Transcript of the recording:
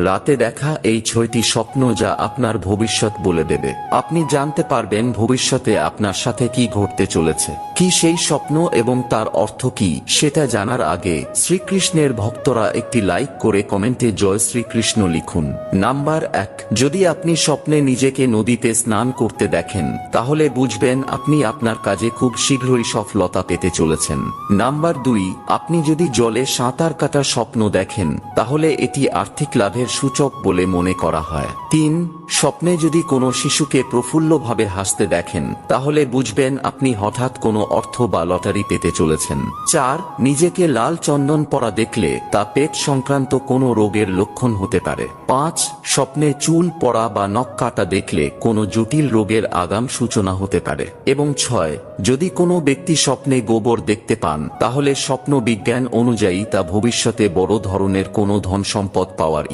রাতে দেখা এই 6টি স্বপ্ন যা আপনার ভবিষ্যৎ বলে দেবে। আপনি জানতে পারবেন ভবিষ্যতে আপনার সাথে কি ঘটতে চলেছে। কি সেই স্বপ্ন এবং তার অর্থ কি সেটা জানার আগে শ্রীকৃষ্ণের ভক্তরা একটি লাইক করে কমেন্টে জয় শ্রীকৃষ্ণ লিখুন। নাম্বার 1, যদি আপনি স্বপ্নে নিজেকে নদীতে স্নান করতে দেখেন তাহলে বুঝবেন আপনি আপনার কাজে খুব শীঘ্রই সফলতা পেতে চলেছেন। নাম্বার 2, আপনি যদি জলে সাঁতার কাটার স্বপ্ন দেখেন তাহলে এটি আর্থিক লাভের সূচক বলে মনে করা হয়। 3, স্বপ্নে যদি কোনো শিশুকে প্রফুল্লভাবে হাসতে দেখেন তাহলে বুঝবেন আপনি হঠাৎ কোনো অর্থ বা লটারি পেতে চলেছেন। 4, নিজেকে লাল চন্দন পরা দেখলে তা পেট সংক্রান্ত কোনো রোগের লক্ষণ হতে পারে। 5, স্বপ্নে চুল পড়া বা নখ কাটা দেখলে কোনো জটিল রোগের আগাম সূচনা হতে পারে। এবং 6, যদি কোনো ব্যক্তি স্বপ্নে গোবর দেখতে পান তাহলে স্বপ্ন বিজ্ঞান অনুযায়ী তা ভবিষ্যতে বড় ধরনের কোনো ধন সম্পদ পাওয়ার